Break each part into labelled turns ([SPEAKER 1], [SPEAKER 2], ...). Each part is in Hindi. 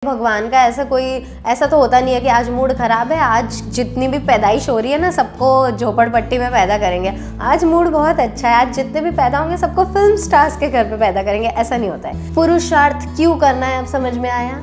[SPEAKER 1] भगवान का ऐसा तो होता नहीं है कि आज मूड खराब है, आज जितनी भी पैदाइश हो रही है ना सबको झोपड़पट्टी में पैदा करेंगे। आज मूड बहुत अच्छा है, आज जितने भी पैदा होंगे सबको फिल्म स्टार्स के घर पे पैदा करेंगे। ऐसा नहीं होता है। पुरुषार्थ क्यों करना है अब समझ में आया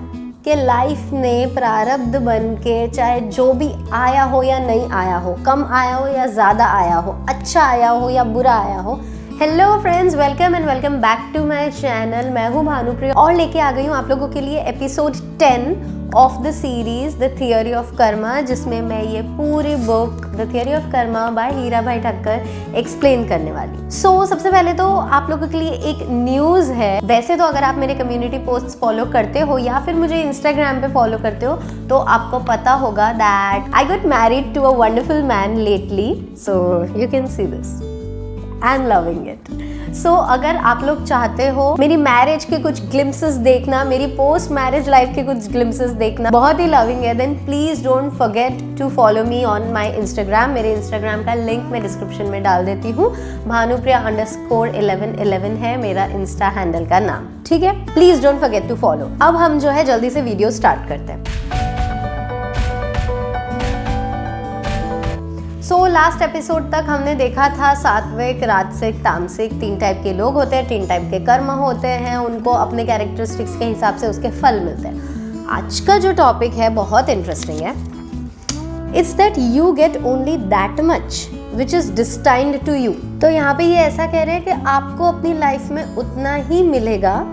[SPEAKER 1] कि लाइफ ने प्रारब्ध बन के चाहे जो भी आया हो या नहीं आया हो, कम आया हो या ज़्यादा आया हो, अच्छा आया हो या बुरा आया हो। Hello friends, welcome and welcome back to my channel. मैं हूँ भानुप्रिया और लेके आ गई हूँ आप लोगों के लिए episode 10 of the series the theory of karma, जिसमें मैं ये पूरी book the theory of karma by Hira Bhai Thakkar explain करने वाली। सबसे पहले तो आप लोगों के लिए एक न्यूज़ है। वैसे तो अगर आप मेरे कम्युनिटी पोस्ट फॉलो करते हो या फिर मुझे इंस्टाग्राम पे फॉलो करते हो तो आपको पता होगा that I got married to a wonderful man lately, so you can see this. I am loving it. अगर आप लोग चाहते हो मेरी मैरिज के कुछ ग्लिम्पसेस देखना, मेरी पोस्ट मैरिज लाइफ के कुछ ग्लिम्पसेस देखना, बहुत ही लविंग है, then please don't forget to follow me on my Instagram. मेरे इंस्टाग्राम का लिंक मैं डिस्क्रिप्शन में डाल देती हूँ। भानुप्रिया_1111 है मेरा इंस्टा हैंडल का नाम, ठीक है। Please don't forget to follow. अब हम जो है जल्दी से वीडियो स्टार्ट करते हैं। लास्ट एपिसोड तक हमने देखा था सात्विक, राजसिक, तामसिक, 3 टाइप के लोग होते हैं, 3 टाइप के कर्म होते हैं, उनको अपने कैरेक्टरिस्टिक्स के हिसाब से उसके फल मिलते हैं। आज का जो टॉपिक है बहुत इंटरेस्टिंग है। It's that you get only that much which is destined to you. तो यहाँ पे ये ऐसा कह रहे हैं कि आपको अपनी लाइफ में उतना ही मिलेगा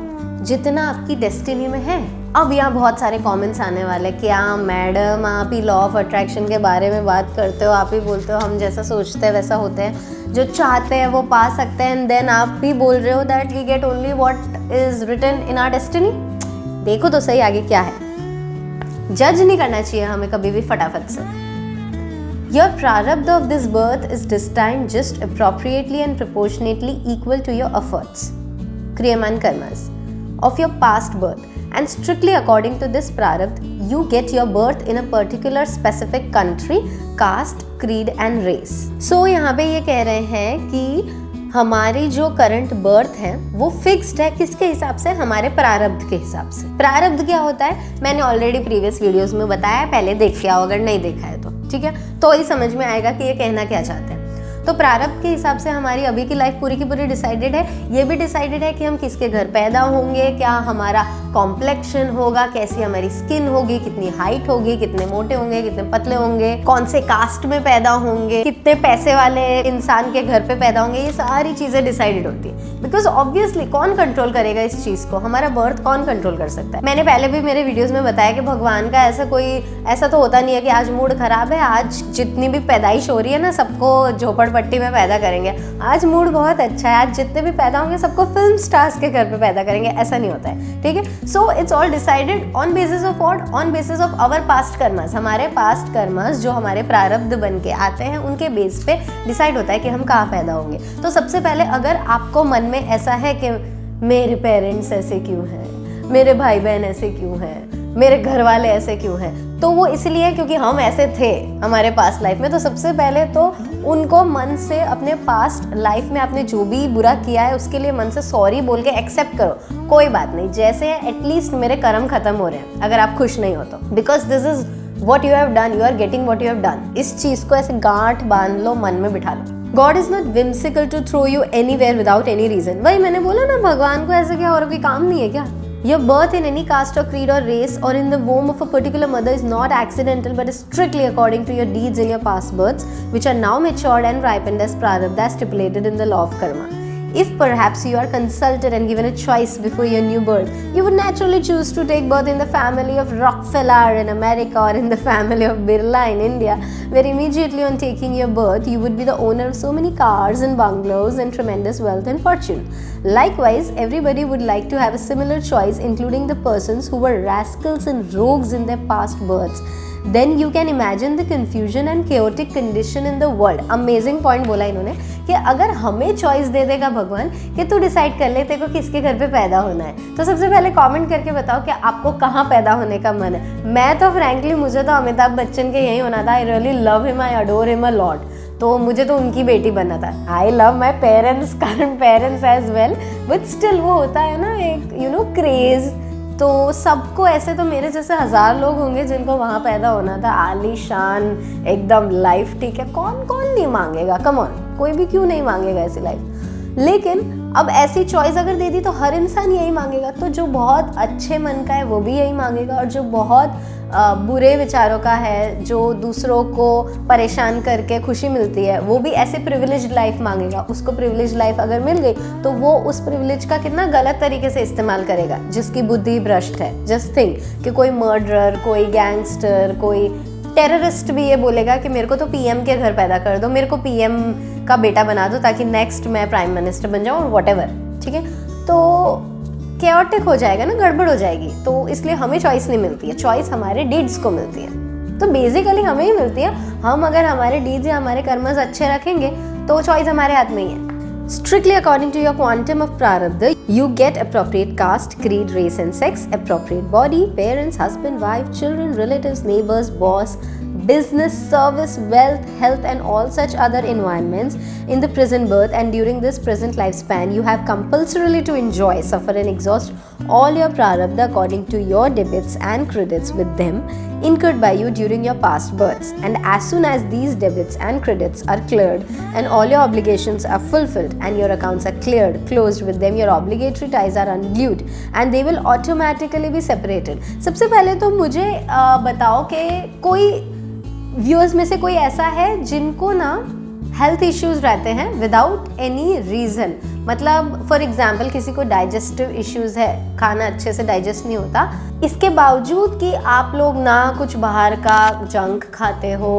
[SPEAKER 1] जितना आपकी डेस्टिनी में है। अब यहाँ बहुत सारे कमेंट्स आने वाले, क्या मैडम आप ही लॉ ऑफ अट्रैक्शन के बारे में बात करते हो, आप ही बोलते हो हम जैसा सोचते हैं वैसा होते हैं, जो चाहते हैं वो पा सकते हैं, एंड देन आप भी बोल रहे हो that we get only what is written in our destiny. देखो तो सही आगे क्या है। जज नहीं करना चाहिए हमें कभी भी फटाफट से। Your prarabdha of this birth is destined just appropriately and proportionately equal to your efforts, kriyaman karmas of your past birth. And strictly according to this prarabdha, you get your birth in a particular specific country, caste, creed and race. यहाँ पे ये कह रहे हैं कि हमारी जो करंट बर्थ है वो फिक्स्ड है। किसके हिसाब से? हमारे प्रारब्ध के हिसाब से। प्रारब्ध क्या होता है मैंने ऑलरेडी प्रीवियस वीडियोस में बताया, पहले देख के आओ अगर नहीं देखा है तो, ठीक है। तो ही समझ में आएगा कि ये कहना क्या चाहते हैं। तो प्रारब्ध के हिसाब से हमारी अभी की लाइफ पूरी की पूरी डिसाइडेड है। ये भी डिसाइडेड है कि हम किसके घर पैदा होंगे, क्या हमारा कॉम्प्लेक्शन होगा, कैसी हमारी स्किन होगी, कितनी हाइट होगी, कितने मोटे होंगे, कितने पतले होंगे, कौन से कास्ट में पैदा होंगे, कितने पैसे वाले इंसान के घर पे पैदा होंगे। ये सारी चीजें डिसाइडेड होती है। बिकॉज ऑब्वियसली कौन कंट्रोल करेगा इस चीज को? हमारा बर्थ कौन कंट्रोल कर सकता है? मैंने पहले भी मेरे वीडियोस में बताया कि भगवान का ऐसा तो होता नहीं है कि आज मूड खराब है, आज जितनी भी पैदाइश हो रही है ना सबको झोपड़पट्टी में पैदा करेंगे। आज मूड बहुत अच्छा है, आज जितने भी पैदा होंगे सबको फिल्म स्टार्स के घर पे पैदा करेंगे। ऐसा नहीं होता है, ठीक है। So it's all decided on basis of what? On basis of our past karmas. हमारे पास्ट कर्मस जो हमारे प्रारब्ध बन के आते हैं उनके बेस पे डिसाइड होता है कि हम कहाँ पैदा होंगे। तो सबसे पहले अगर आपको मन में ऐसा है कि मेरे पेरेंट्स ऐसे क्यों हैं, मेरे भाई बहन ऐसे क्यों हैं, मेरे घर वाले ऐसे क्यों हैं, तो वो इसलिए क्योंकि हम ऐसे थे हमारे पास्ट लाइफ में। तो सबसे पहले तो उनको मन से अपने पास्ट लाइफ में आपने जो भी बुरा किया है उसके लिए मन से सॉरी बोल के एक्सेप्ट करो। कोई बात नहीं, जैसे एटलीस्ट मेरे कर्म खत्म हो रहे हैं अगर आप खुश नहीं हो तो, because this is what you have done, you are getting what you have done. इस चीज को ऐसे गांठ बांध लो, मन में बिठा लो। God is not whimsical to throw you anywhere without any reason. वही मैंने बोला ना, भगवान को ऐसे क्या और कोई काम नहीं है क्या? Your birth in any caste or creed or race or in the womb of a particular mother is not accidental but is strictly according to your deeds in your past births, which are now matured and ripened as prarabdha stipulated in the law of karma. If perhaps you are consulted and given a choice before your new birth, you would naturally choose to take birth in the family of Rockefeller in America or in the family of Birla in India, where immediately on taking your birth, you would be the owner of so many cars and bungalows and tremendous wealth and fortune. Likewise, everybody would like to have a similar choice, including the persons who were rascals and rogues in their past births. Then you can imagine the confusion and chaotic condition in the world. Amazing point बोला इन्होंने कि अगर हमें चॉइस दे देगा भगवान कि तू डिसाइड कर ले तेरे को किसके घर पे पैदा होना है, तो सबसे पहले कमेंट करके बताओ कि आपको कहाँ पैदा होने का मन है। मैं तो फ्रैंकली मुझे तो अमिताभ बच्चन के यही होना था। I really love him, I adore him a lot. तो मुझे तो उनकी बेटी बनना था। I love my parents, current parents as well, but still वो होता है ना एक क्रेज तो सबको, ऐसे तो मेरे जैसे 1000 लोग होंगे जिनको वहाँ पैदा होना था, आलीशान एकदम लाइफ, ठीक है, कौन कौन नहीं मांगेगा, कम ऑन, कोई भी क्यों नहीं मांगेगा ऐसी लाइफ। लेकिन अब ऐसी चॉइस अगर दे दी तो हर इंसान यही मांगेगा। तो जो बहुत अच्छे मन का है वो भी यही मांगेगा, और जो बहुत बुरे विचारों का है, जो दूसरों को परेशान करके खुशी मिलती है, वो भी ऐसे प्रिविलेज्ड लाइफ मांगेगा। उसको प्रिविलेज्ड लाइफ अगर मिल गई तो वो उस प्रिविलेज का कितना गलत तरीके से इस्तेमाल करेगा, जिसकी बुद्धि भ्रष्ट है। जस्ट थिंक कि कोई मर्डरर, कोई गैंगस्टर, कोई टेररिस्ट भी ये बोलेगा कि मेरे को तो पीएम के घर पैदा कर दो, मेरे को पीएम का बेटा बना दो ताकि नेक्स्ट मैं प्राइम मिनिस्टर बन जाऊँ, और व्हाटएवर, ठीक है। तो कैओटिक हो जाएगा ना, गड़बड़ हो जाएगी। तो इसलिए हमें चॉइस नहीं मिलती है, चॉइस हमारे डीड्स को मिलती है। तो बेसिकली हमें ही मिलती है। हम अगर हमारे डीड्स या हमारे कर्मस अच्छे रखेंगे तो चॉइस हमारे हाथ में ही है। Strictly according to your quantum of prarabdha, you get appropriate caste, creed, race and sex, appropriate body, parents, husband, wife, children, relatives, neighbors, boss, business, service, wealth, health and all such other environments in the present birth and during this present lifespan. You have compulsorily to enjoy, suffer and exhaust all your prarabdha according to your debits and credits with them incurred by you during your past births. And as soon as these debits and credits are cleared and all your obligations are fulfilled and your accounts are cleared, closed with them, your obligatory ties are unglued and they will automatically be separated. सबसे पहले तो मुझे बताओ कि कोई व्यूअर्स में से कोई ऐसा है जिनको ना हेल्थ इश्यूज रहते हैं विदाउट एनी रीज़न। मतलब फॉर एग्जाम्पल किसी को डाइजेस्टिव इश्यूज है, खाना अच्छे से डाइजेस्ट नहीं होता, इसके बावजूद कि आप लोग ना कुछ बाहर का जंक खाते हो,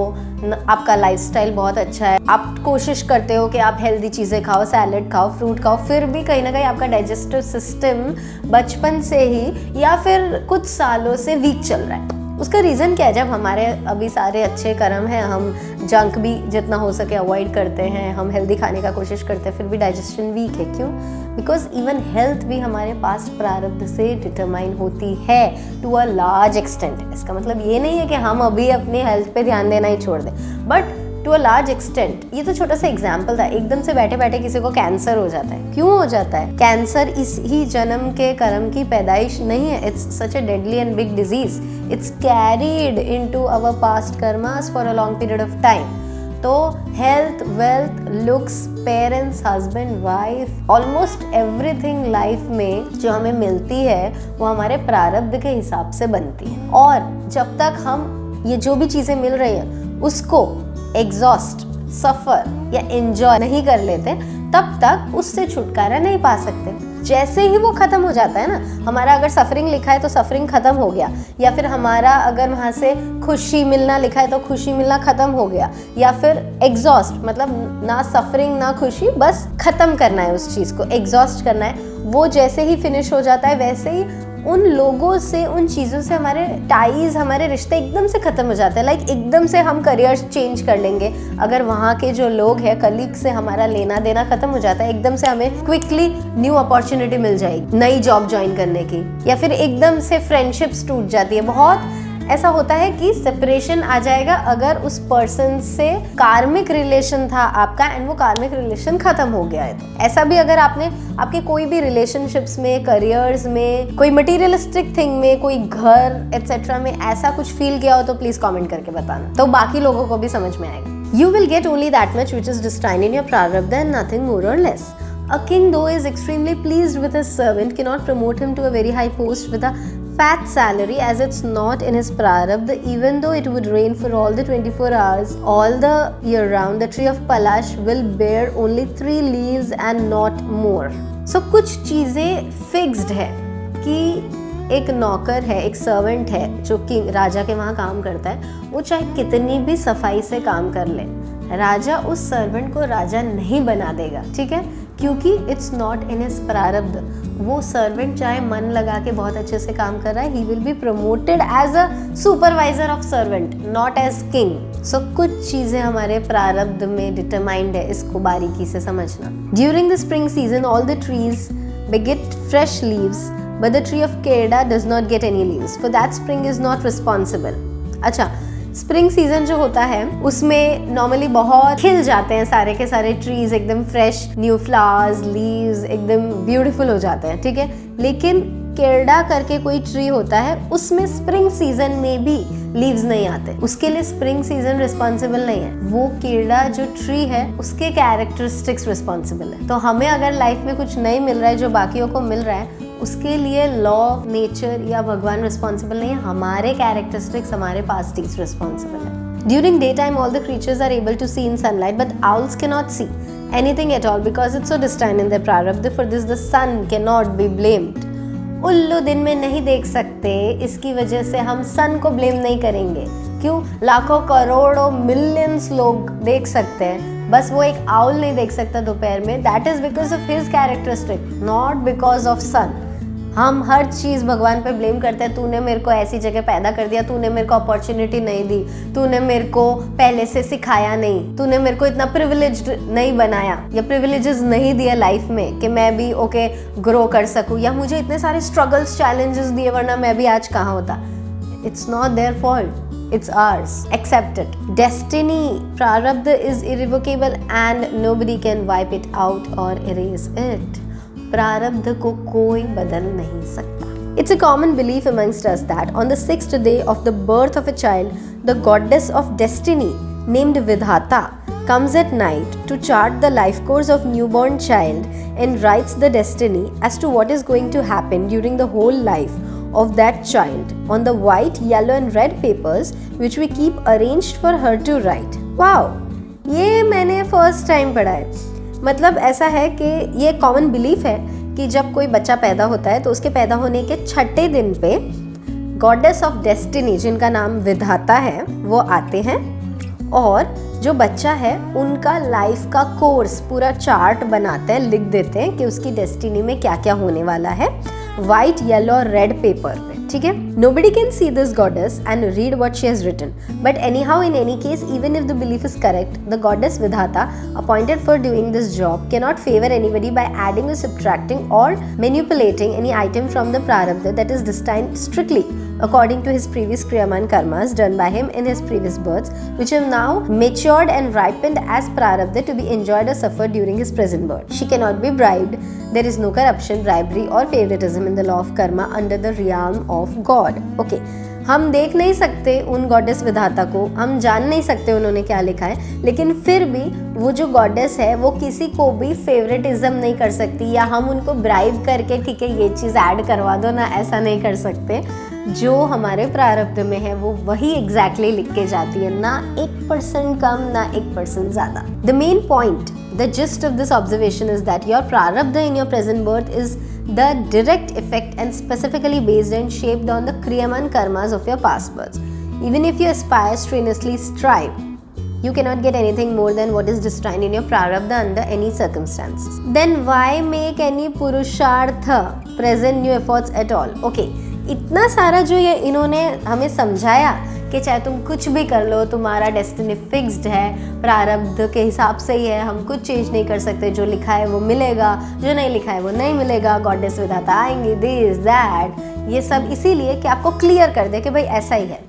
[SPEAKER 1] आपका लाइफस्टाइल बहुत अच्छा है, आप कोशिश करते हो कि आप हेल्दी चीज़ें खाओ, सैलेड खाओ, फ्रूट खाओ, फिर भी कहीं ना कहीं आपका डाइजेस्टिव सिस्टम बचपन से ही या फिर कुछ सालों से वीक चल रहा है। उसका रीज़न क्या है? जब हमारे अभी सारे अच्छे कर्म हैं, हम जंक भी जितना हो सके अवॉइड करते हैं, हम हेल्दी खाने का कोशिश करते हैं, फिर भी डाइजेशन वीक है। क्यों? बिकॉज इवन हेल्थ भी हमारे पास प्रारब्ध से डिटरमाइन होती है टू अ लार्ज एक्सटेंट। इसका मतलब ये नहीं है कि हम अभी अपनी हेल्थ पे ध्यान देना ही छोड़ दें, but to a large extent. ये तो छोटा सा एग्जाम्पल था। एकदम से बैठे बैठे किसी को कैंसर हो जाता है। क्यों हो जाता है? कैंसर इस ही जन्म के कर्म की पैदाइश नहीं है। It's such a deadly and big disease. It's carried into our past karmas for a long period of time. तो health, wealth, looks, parents, husband, wife, almost everything life में जो हमें मिलती है वो हमारे प्रारब्ध के हिसाब से बनती है। और जब तक हम ये जो भी चीज़ें मिल रही हैं उसको एग्जॉस्ट, सफ़र या एंजॉय नहीं कर लेते, तब तक उससे छुटकारा नहीं पा सकते। जैसे ही वो ख़त्म हो जाता है ना, हमारा अगर सफरिंग लिखा है तो सफरिंग ख़त्म हो गया, या फिर हमारा अगर वहाँ से खुशी मिलना लिखा है तो खुशी मिलना ख़त्म हो गया, या फिर एग्जॉस्ट मतलब ना सफरिंग ना खुशी, बस ख़त्म करना है उस चीज़ को, एग्जॉस्ट करना है। वो जैसे ही फिनिश हो जाता है वैसे ही उन लोगों से, उन चीज़ों से हमारे टाइज, हमारे रिश्ते एकदम से ख़त्म हो जाते हैं। लाइक एकदम से हम करियर चेंज कर लेंगे। अगर वहाँ के जो लोग हैं, कलीग से हमारा लेना देना ख़त्म हो जाता है, एकदम से हमें क्विकली न्यू अपॉर्चुनिटी मिल जाएगी नई जॉब ज्वाइन करने की, या फिर एकदम से फ्रेंडशिप्स टूट जाती है। बहुत ऐसा होता है कि सेपरेशन आ जाएगा अगर उस पर्सन से कार्मिक रिलेशन था आपका एंड वो कार्मिक रिलेशन खत्म हो गया है। तो ऐसा भी अगर आपने आपके कोई भी रिलेशनशिप्स में, करियर्स में, कोई मटीरियलिस्टिक थिंग में, कोई घर एटसेट्रा में ऐसा कुछ फील किया हो तो प्लीज कमेंट करके बताना, तो बाकी लोगों को भी समझ में आएगा। You will get only that much which is destined in your prarabdha and nothing more or less. A king though is extremely pleased with his servant cannot promote him to a very high post with a fat salary as it's not in his prarabdha, even though it would rain for all the 24 hours all the year round. The tree of Palash will bear only 3 leaves and not more. So कुछ चीज़ें फिक्स्ड है कि एक नौकर है, एक सर्वेंट है जो कि राजा के वहाँ काम करता है, वो चाहे कितनी भी सफाई से काम कर ले, राजा उस सर्वेंट को राजा नहीं बना देगा, ठीक है? क्योंकि इट्स नॉट इन हिज प्रारब्ध। वो सर्वेंट चाहे मन लगा के बहुत अच्छे से काम कर रहा है, he will be promoted as a supervisor of servant, not as king. So कुछ चीज़ें हमारे प्रारब्ध में डिटरमाइंड है, इसको बारीकी से समझना। During the spring season all the trees beget fresh leaves, but the tree of Kerala does not get any leaves, for that spring is not responsible. अच्छा, स्प्रिंग सीजन जो होता है उसमें नॉर्मली बहुत खिल जाते हैं सारे के सारे ट्रीज, एकदम फ्रेश न्यू फ्लावर्स, लीव्स एकदम ब्यूटीफुल हो जाते हैं, ठीक है? लेकिन केरडा करके कोई ट्री होता है, उसमें स्प्रिंग सीजन में भी लीव्स नहीं आते, उसके लिए स्प्रिंग सीजन रिस्पॉन्सिबल नहीं है, वो केरडा जो ट्री है उसके कैरेक्टरिस्टिक्स रिस्पॉन्सिबल है। तो हमें अगर लाइफ में कुछ नहीं मिल रहा है जो बाकियों को मिल रहा है, उसके लिए लॉ ऑफ नेचर या भगवान रिस्पॉन्सिबल नहीं है, हमारे कैरेक्टरिस्टिक्स, हमारे पास्टिक्स रिस्पॉन्सिबल है। During daytime, all the creatures are able to see in sunlight, but owls cannot see anything at all because it's so destined in their prarabdha. For this, the sun cannot be blamed. उल्लू दिन में नहीं देख सकते, इसकी वजह से हम सन को ब्लेम नहीं करेंगे। क्यों? लाखों करोड़ों मिलियंस लोग देख सकते हैं, बस वो एक आउल नहीं देख सकता दोपहर में। That is because of his characteristic, not because of sun. हम हर चीज़ भगवान पे ब्लेम करते हैं, तूने मेरे को ऐसी जगह पैदा कर दिया, तूने मेरे को अपॉर्चुनिटी नहीं दी, तूने मेरे को पहले से सिखाया नहीं, तूने मेरे को इतना प्रिविलेज्ड नहीं बनाया या प्रिविलेजेस नहीं दिया लाइफ में कि मैं भी ग्रो कर सकूं, या मुझे इतने सारे स्ट्रगल्स चैलेंजेस दिए वरना मैं भी आज कहाँ होता। It's not their fault, it's ours. Accept it. Destiny, prarabdha is irrevocable and nobody can wipe it out or erase it. प्रारब्ध को कोई बदल नहीं सकता. It's a common belief amongst us that on the 6th day of the birth of a child, the goddess of destiny named Vidhata comes at night to chart the life course of newborn child and writes the destiny as to what is going to happen during the whole life of that child on the white, yellow and red papers which we keep arranged for her to write. Wow! ये मैंने फर्स्ट टाइम पढ़ा है. मतलब ऐसा है कि ये कॉमन बिलीफ है कि जब कोई बच्चा पैदा होता है तो उसके पैदा होने के 6ठे दिन पे गॉडेस ऑफ डेस्टिनी, जिनका नाम विधाता है, वो आते हैं और जो बच्चा है उनका लाइफ का कोर्स पूरा चार्ट बनाते हैं, लिख देते हैं कि उसकी डेस्टिनी में क्या क्या होने वाला है, वाइट, येलो और रेड पेपर पे. ठीक है. Nobody can see this goddess and read what she has written. But anyhow, in any case, even if the belief is correct, the goddess Vidhata, appointed for doing this job, cannot favor anybody by adding or subtracting or manipulating any item from the prarabdha that is destined strictly according to his previous kriyaman karmas done by him in his previous births, which have now matured and ripened as prarabdha to be enjoyed or suffered during his present birth. She cannot be bribed. There is no corruption, bribery or favoritism in the law of karma under the realm of God. Okay. हम देख नहीं सकते उन गॉडेस विधाता को, हम जान नहीं सकते उन्होंने क्या लिखा है, लेकिन फिर भी वो जो गॉडेस है वो किसी को भी फेवरेटिज्म नहीं कर सकती, या हम उनको ब्राइब करके ठीक है ये चीज़ ऐड करवा दो ना, ऐसा नहीं कर सकते. जो हमारे प्रारब्ध में है वो वही एग्जैक्टली लिख के जाती है, ना 1% कम ना 1% ज़्यादा. The main point, the gist of this observation is that your prarabdha in your present birth is the direct effect and specifically based and shaped on the kriyaman karmas of your past births. Even if you aspire, strenuously strive, you cannot get anything more than what is destined in your prarabdha under any circumstances. Then why make any purushartha, present new efforts at all? Okay, इतना सारा जो ये इन्होंने हमें समझाया कि चाहे तुम कुछ भी कर लो, तुम्हारा डेस्टिनी फिक्स्ड है, प्रारब्ध के हिसाब से ही है, हम कुछ चेंज नहीं कर सकते, जो लिखा है वो मिलेगा, जो नहीं लिखा है वो नहीं मिलेगा, गॉडेस विधाता आएंगे, दिस दैट, ये सब इसीलिए कि आपको क्लियर कर दे कि भाई ऐसा ही है.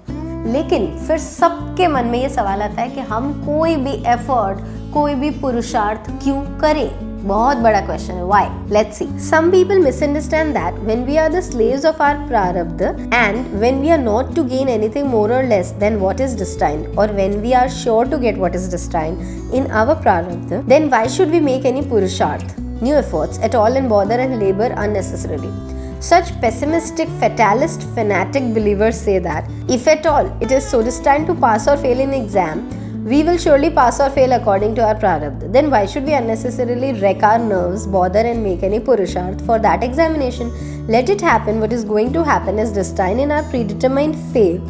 [SPEAKER 1] लेकिन फिर सबके मन में ये सवाल आता है कि हम कोई भी एफर्ट, कोई भी पुरुषार्थ क्यों करें? बहुत बड़ा क्वेश्चन है. Why? Let's see. Some people misunderstand that when we are the slaves of our prarabdha and when we are not to gain anything more or less than what is destined, or when we are sure to get what is destined in our prarabdha, then why should we make any purusharth, new efforts at all and bother and labor unnecessarily? Such pessimistic, fatalist, fanatic believers say that if at all it is so destined to pass or fail in exam, we will surely pass or fail according to our prarabdha. Then why should we unnecessarily wreck our nerves, bother and make any purusharth for that examination? Let it happen what is going to happen as destined in our predetermined fate,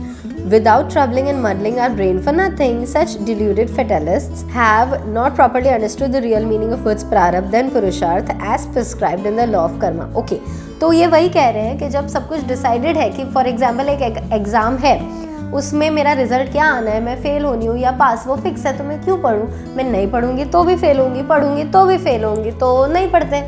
[SPEAKER 1] without troubling and muddling our brain for nothing. Such deluded fatalists have not properly understood the real meaning of words prarabdha and purusharth as prescribed in the law of karma. Okay, तो ये वही कह रहे हैं कि जब सब कुछ डिसाइडेड है कि फॉर एग्जाम्पल एक एग्ज़ाम है, उसमें मेरा रिजल्ट क्या आना है, मैं फेल होनी हूँ या पास, वो फिक्स है, तो मैं क्यों पढूँ? मैं नहीं पढ़ूंगी तो भी फेल होंगी, पढ़ूंगी तो भी फेल होंगी, तो नहीं पढ़ते.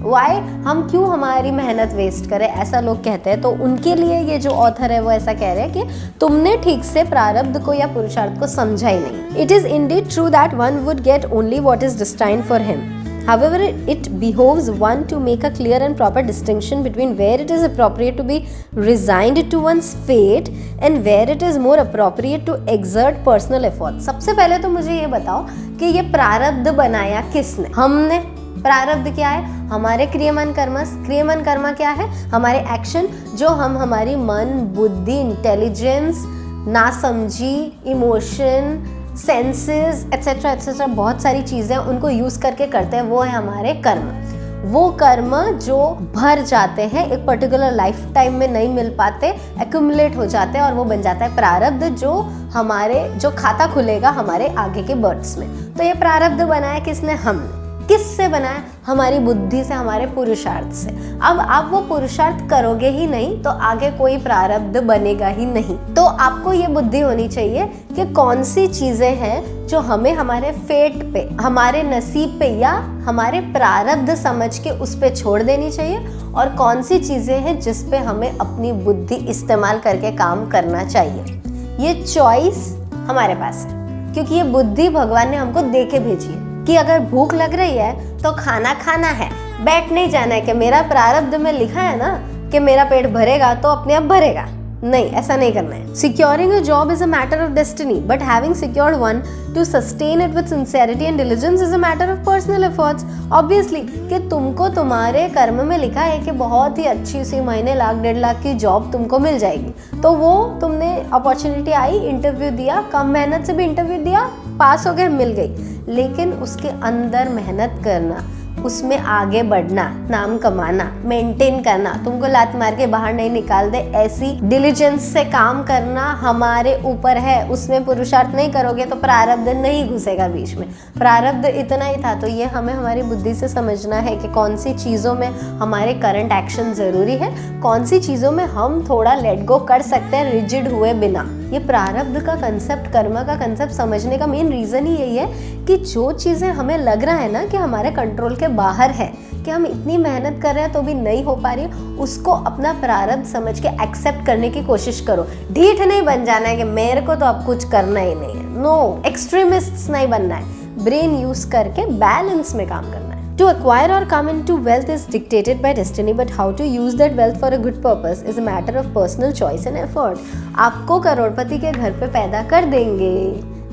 [SPEAKER 1] वाई? हम क्यों हमारी मेहनत वेस्ट करें, ऐसा लोग कहते हैं. तो उनके लिए ये जो ऑथर है वो ऐसा कह रहे हैं कि तुमने ठीक से प्रारब्ध को या पुरुषार्थ को समझा ही नहीं. It is indeed true that one would get only what is destined for him. However, it behoves one to make a clear and proper distinction between where it is appropriate to be resigned to one's fate and where it is more appropriate to exert personal effort. सबसे पहले तो मुझे ये बताओ कि ये प्रारब्ध बनाया किसने? हमने। प्रारब्ध क्या है? हमारे क्रियमान कर्मस। क्रियमान कर्मा क्या है? हमारे एक्शन जो हम हमारी मन, बुद्धि, इंटेलिजेंस, नासमझी, इमोशन, सेंसेस एट्सेट्रा एट्सेट्रा बहुत सारी चीज़ें उनको यूज़ करके करते हैं, वो है हमारे कर्म। वो कर्म जो भर जाते हैं, एक पर्टिकुलर लाइफ टाइम में नहीं मिल पाते, एक्यूमुलेट हो जाते हैं और वो बन जाता है प्रारब्ध, जो खाता खुलेगा हमारे आगे के बर्थ्स में। तो ये प्रारब्ध बनाया किसने? हमने। किससे बनाया? हमारी बुद्धि से, हमारे पुरुषार्थ से। अब आप वो पुरुषार्थ करोगे ही नहीं तो आगे कोई प्रारब्ध बनेगा ही नहीं। तो आपको ये बुद्धि होनी चाहिए कि कौन सी चीजें हैं जो हमें हमारे फेट पे, हमारे नसीब पे या हमारे प्रारब्ध समझ के उस पे छोड़ देनी चाहिए और कौन सी चीजें हैं जिस पे हमें अपनी बुद्धि इस्तेमाल करके काम करना चाहिए। ये चॉइस हमारे पास है क्योंकि ये बुद्धि भगवान ने हमको दे के भेजी है कि अगर भूख लग रही है तो खाना खाना है, बैठ नहीं जाना है कि मेरा प्रारब्ध में लिखा है ना कि मेरा पेट भरेगा तो अपने आप भरेगा। नहीं, ऐसा नहीं करना है। Securing a job is a matter of destiny, but having secured one to sustain it with sincerity and diligence is a matter of personal efforts. Obviously कि तुमको तुम्हारे कर्म में लिखा है कि बहुत ही अच्छी सी महीने 1 लाख 1.5 लाख की जॉब तुमको मिल जाएगी, तो वो तुमने अपॉर्चुनिटी आई, इंटरव्यू दिया, कम मेहनत से भी इंटरव्यू दिया, पास हो गए, मिल गई। लेकिन उसके अंदर मेहनत करना, उसमें आगे बढ़ना, नाम कमाना, मेंटेन करना, तुमको लात मार के बाहर नहीं निकाल दे, ऐसी डिलीजेंस से काम करना हमारे ऊपर है। उसमें पुरुषार्थ नहीं करोगे तो प्रारब्ध नहीं घुसेगा बीच में। प्रारब्ध इतना ही था। तो ये हमें हमारी बुद्धि से समझना है कि कौन सी चीज़ों में हमारे करंट एक्शन ज़रूरी है, कौन सी चीज़ों में हम थोड़ा लेट गो कर सकते हैं रिजिड हुए बिना। ये प्रारब्ध का कंसेप्ट, कर्म का कंसेप्ट समझने का मेन रीज़न ही यही है कि जो चीज़ें हमें लग रहा है ना कि हमारे कंट्रोल के बाहर है, कि हम इतनी मेहनत कर रहे हैं तो भी नहीं हो पा रही, उसको अपना प्रारब्ध समझ के एक्सेप्ट करने की कोशिश करो। ढीठ नहीं बन जाना है कि मेरे को तो अब कुछ करना ही नहीं है। नो, एक्सट्रीमिस्ट्स नहीं बनना है। ब्रेन यूज करके बैलेंस में काम करना है। To acquire or come into wealth is dictated by destiny, but how to use that wealth for a good purpose is a matter of personal choice and effort. आपको करोड़पति के घर पे पैदा कर देंगे,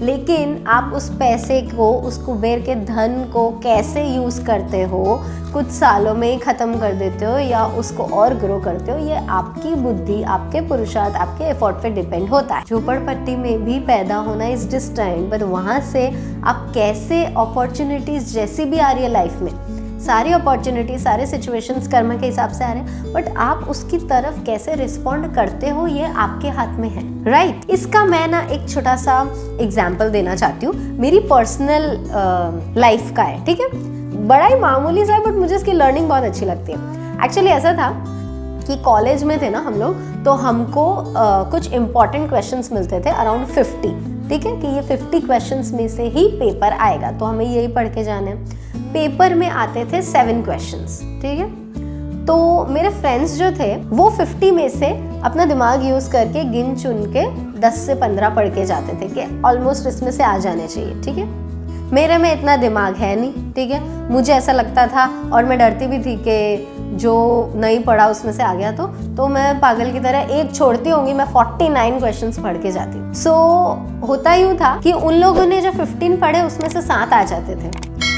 [SPEAKER 1] लेकिन आप उस पैसे को, उस कुबेर के धन को कैसे यूज़ करते हो, कुछ सालों में ही ख़त्म कर देते हो या उसको और ग्रो करते हो, ये आपकी बुद्धि, आपके पुरुषार्थ, आपके एफर्ट पे डिपेंड होता है। झोपड़पट्टी में भी पैदा होना इज डिस्टेंट, बट वहाँ से आप कैसे अपॉर्चुनिटीज़ जैसी भी आ रही है लाइफ में, सारी अपॉर्चुनिटी, सारे सिचुएशंस कर्म के हिसाब से आ रहे हैं, बट आप उसकी तरफ कैसे रिस्पॉन्ड करते हो ये आपके हाथ में है, राइट? इसका मैं ना एक छोटा सा एग्जाम्पल देना चाहती हूँ, मेरी पर्सनल लाइफ का है, ठीक है? बड़ा ही मामूली सा है बट मुझे इसकी लर्निंग बहुत अच्छी लगती है। एक्चुअली ऐसा था कि कॉलेज में थे ना हम लोग, तो हमको कुछ इंपॉर्टेंट क्वेश्चंस मिलते थे अराउंड 50, ठीक है, कि ये 50 क्वेश्चंस में से ही पेपर आएगा, तो हमें यही पढ़ के जाना है। पेपर में आते थे 7 क्वेश्चंस, ठीक है? तो मेरे फ्रेंड्स जो थे वो 50 में से अपना दिमाग यूज़ करके गिन चुन के 10 से 15 पढ़ के जाते थे कि ऑलमोस्ट इसमें से आ जाने चाहिए, ठीक है? मेरे में इतना दिमाग है नहीं, ठीक है? मुझे ऐसा लगता था और मैं डरती भी थी कि जो नहीं पढ़ा उसमें से आ गया तो मैं पागल की तरह एक छोड़ती होंगी, मैं 49 क्वेश्चंस पढ़ के जाती। सो होता यूँ था कि उन लोगों ने जो 15 पढ़े उसमें से 7 आ जाते थे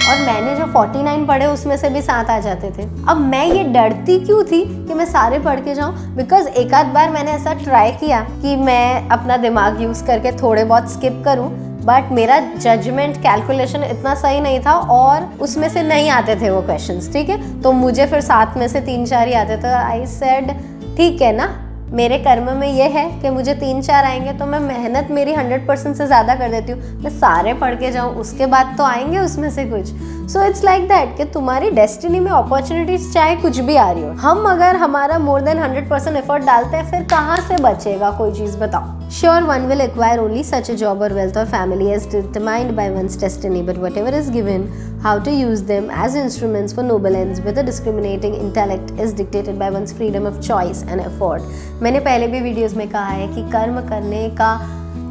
[SPEAKER 1] और मैंने जो 49 पढ़े उसमें से भी 7 आ जाते थे। अब मैं ये डरती क्यों थी कि मैं सारे पढ़ के जाऊँ? बिकॉज एक आध बार मैंने ऐसा ट्राई किया कि मैं अपना दिमाग यूज़ करके थोड़े बहुत स्किप करूँ, बट मेरा जजमेंट कैलकुलेशन इतना सही नहीं था और उसमें से नहीं आते थे वो क्वेश्चंस, ठीक है? तो मुझे फिर 7 में से 3-4 ही आते थे। आई सेड ठीक है ना, मेरे कर्म में ये है कि मुझे 3-4 आएंगे तो मैं मेहनत मेरी 100% से ज़्यादा कर देती हूँ, मैं सारे पढ़ के जाऊँ, उसके बाद तो आएंगे उसमें से कुछ। सो इट्स लाइक दैट कि तुम्हारी डेस्टिनी में अपॉर्चुनिटीज चाहे कुछ भी आ रही हो, हम अगर हमारा मोर देन 100% एफर्ट डालते हैं फिर कहाँ से बचेगा कोई चीज़, बताओ? Sure, one will acquire only such a job or wealth or family as determined by one's destiny, but whatever is given, how to use them as instruments for noble ends with a discriminating intellect is dictated by one's freedom of choice and effort. मैंने पहले भी वीडियोस में कहा है कि कर्म करने का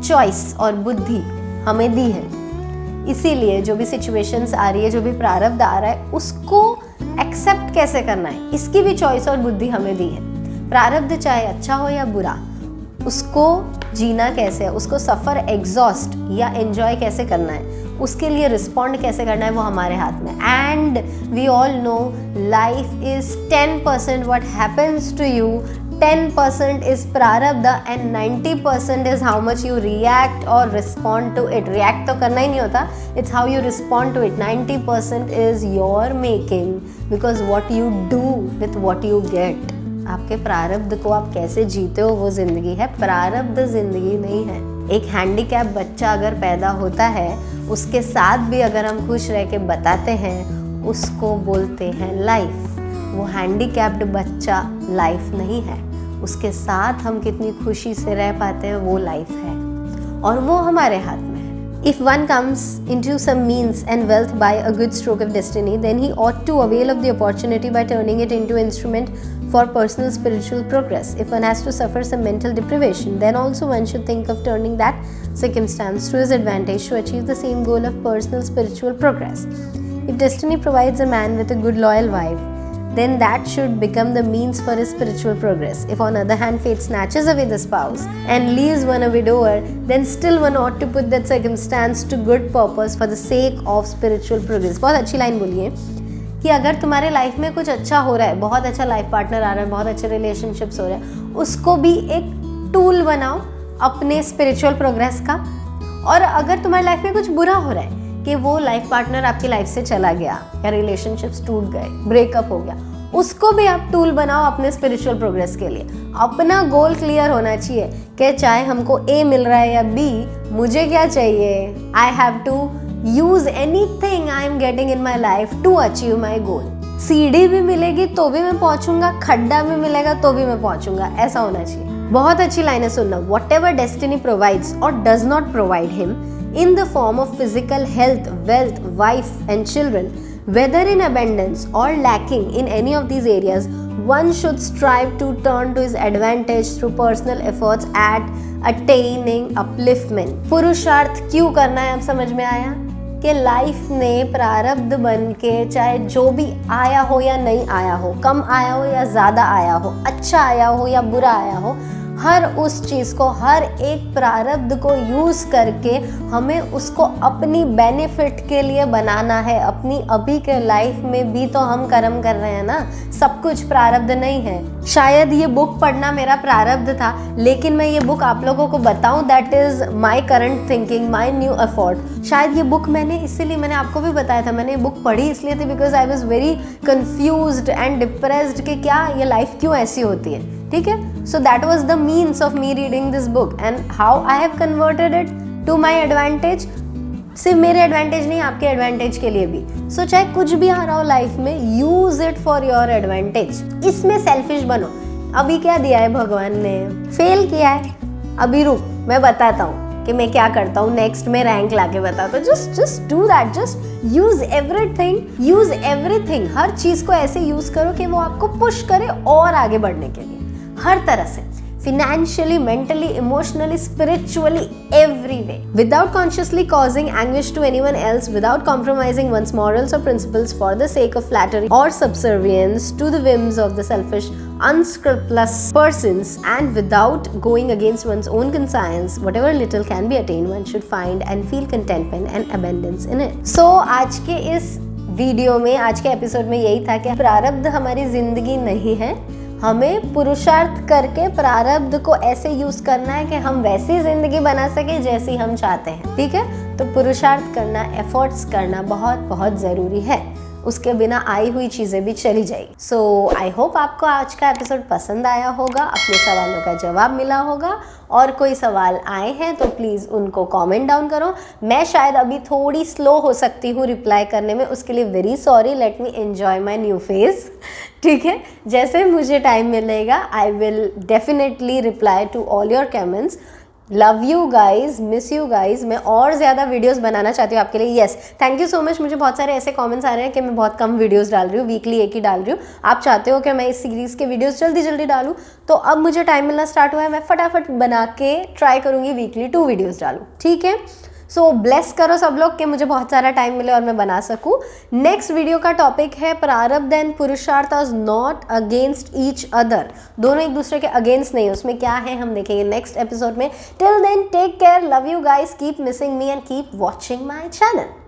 [SPEAKER 1] चॉइस और बुद्धि हमें दी है, इसीलिए जो भी सिचुएशंस आ रही है, जो भी प्रारब्ध आ रहा है, उसको एक्सेप्ट कैसे करना है, इसकी भी चॉइस और बुद्धि हमें दी है। प्रारब्ध चाहे अच्छा हो या बुरा, उसको जीना कैसे है, उसको सफ़र, एग्जॉस्ट या एंजॉय कैसे करना है, उसके लिए रिस्पॉन्ड कैसे करना है, वो हमारे हाथ में। And we all know life is 10% what happens to you, 10% is prarabdha and 90% is how much you react or respond to it. React तो करना ही नहीं होता, it's how you respond to it. 90% is your making because what you do with what you get. आपके प्रारब्ध को आप कैसे जीते हो वो जिंदगी है, प्रारब्ध जिंदगी नहीं है। एक हैंडीकैप बच्चा अगर पैदा होता है, उसके साथ भी अगर हम खुश रह के बताते हैं, उसको बोलते हैं लाइफ। वो हैंडीकैप्ड बच्चा लाइफ नहीं है, उसके साथ हम कितनी खुशी से रह पाते हैं वो लाइफ है, और वो हमारे हाथ में है। If one comes into some means and wealth by a good stroke of destiny, then he ought to avail of the opportunity by turning it into instrument for personal spiritual progress. If one has to suffer some mental deprivation, then also one should think of turning that circumstance to his advantage to achieve the same goal of personal spiritual progress. If destiny provides a man with a good loyal wife, then that should become the means for his spiritual progress. If on the other hand fate snatches away the spouse and leaves one a widower, then still one ought to put that circumstance to good purpose for the sake of spiritual progress. बहुत अच्छी लाइन बोली है कि अगर तुम्हारे लाइफ में कुछ अच्छा हो रहा है, बहुत अच्छा लाइफ पार्टनर आ रहा है, बहुत अच्छे रिलेशनशिप्स हो रहे हैं, उसको भी एक टूल बनाओ अपने स्पिरिचुअल प्रोग्रेस का। और अगर तुम्हारी लाइफ में कुछ बुरा हो रहा है कि वो लाइफ पार्टनर आपकी लाइफ से चला गया या रिलेशनशिप्स टूट गए, ब्रेकअप हो गया, उसको भी आप टूल बनाओ अपने स्पिरिचुअल प्रोग्रेस के लिए। अपना गोल क्लियर होना चाहिए कि चाहे हमको ए मिल रहा है या बी, मुझे क्या चाहिए, I have to use anything I am getting in my life to achieve my goal. सीढ़ी भी मिलेगी तो भी मैं पहुंचूंगा, खड्डा भी मिलेगा तो भी मैं पहुंचूंगा, ऐसा होना चाहिए। बहुत अच्छी लाइन है, सुनना। वॉट एवर डेस्टिनी प्रोवाइड्स और does not provide him in the form of physical health, wealth, wife and children, whether in abundance or lacking in any of these areas, one should strive to turn to his advantage through personal efforts at attaining upliftment. पुरुषार्थ क्यों करना है, अब समझ में आया कि लाइफ ने प्रारब्ध बन के चाहे जो भी आया हो या नहीं आया हो, कम आया हो या ज़्यादा आया हो, अच्छा आया हो या बुरा आया हो, हर उस चीज़ को, हर एक प्रारब्ध को यूज़ करके हमें उसको अपनी बेनिफिट के लिए बनाना है। अपनी अभी के लाइफ में भी तो हम कर्म कर रहे हैं ना, सब कुछ प्रारब्ध नहीं है। शायद ये बुक पढ़ना मेरा प्रारब्ध था, लेकिन मैं ये बुक आप लोगों को बताऊं, that is my current thinking, my new effort. शायद ये बुक मैंने आपको भी बताया था, मैंने ये बुक पढ़ी इसलिए थी because I was very confused and depressed कि क्या ये लाइफ क्यों ऐसी होती है, ठीक है। So that was the means of me reading this book and how I have converted it to my advantage. सिर्फ मेरे एडवांटेज नहीं, आपके एडवांटेज के लिए भी। सो चाहे कुछ भी आ रहा हो लाइफ में, use it for your advantage. इसमें सेल्फिश बनो। अभी क्या दिया है भगवान ने, फेल किया है, अभी रुक मैं बताता हूँ कि मैं क्या करता हूँ, नेक्स्ट में रैंक लाके बताता हूँ। Just do that, just use everything. हर चीज को ऐसे यूज करो कि वो आपको पुश करे और आगे बढ़ने के लिए, हर तरह से, financially, mentally, emotionally, spiritually, every way, without consciously causing anguish to anyone else, without compromising one's morals or principles for the sake of flattery or subservience to the whims of the selfish, unscrupulous persons, and without going against one's own conscience. Whatever little can be attained, one should find and feel contentment and abundance in it. So आज के इस वीडियो में, आज के एपिसोड में यही था कि प्रारब्ध हमारी जिंदगी नहीं है, हमें पुरुषार्थ करके प्रारब्ध को ऐसे यूज करना है कि हम वैसी जिंदगी बना सके जैसी हम चाहते हैं, ठीक है। तो पुरुषार्थ करना, एफर्ट्स करना बहुत बहुत ज़रूरी है, उसके बिना आई हुई चीज़ें भी चली जाएगी। सो आई होप आपको आज का एपिसोड पसंद आया होगा, अपने सवालों का जवाब मिला होगा, और कोई सवाल आए हैं तो प्लीज़ उनको कमेंट डाउन करो। मैं शायद अभी थोड़ी स्लो हो सकती हूँ रिप्लाई करने में, उसके लिए very sorry, let me enjoy my new phase, ठीक है। जैसे मुझे टाइम मिलेगा I will definitely reply to all your comments. Love you guys, miss you guys. मैं और ज़्यादा वीडियोस बनाना चाहती हूँ आपके लिए। Yes, thank you so much. मुझे बहुत सारे ऐसे कमेंट्स आ रहे हैं कि मैं बहुत कम वीडियोस डाल रही हूँ, वीकली एक ही डाल रही हूँ। आप चाहते हो कि मैं इस सीरीज़ के वीडियोस जल्दी जल्दी डालूँ, तो अब मुझे टाइम मिलना स्टार्ट हुआ है, मैं फटाफट बना के ट्राई करूँगी वीकली 2 वीडियोज़ डालूँ, ठीक है। सो ब्लेस करो सब लोग कि मुझे बहुत सारा टाइम मिले और मैं बना सकूं। नेक्स्ट वीडियो का टॉपिक है प्रारब्ध एंड पुरुषार्थ are not against each other, दोनों एक दूसरे के अगेंस्ट नहीं, उसमें क्या है हम देखेंगे नेक्स्ट एपिसोड में। Till then take care, love you guys, keep missing me and keep watching my channel.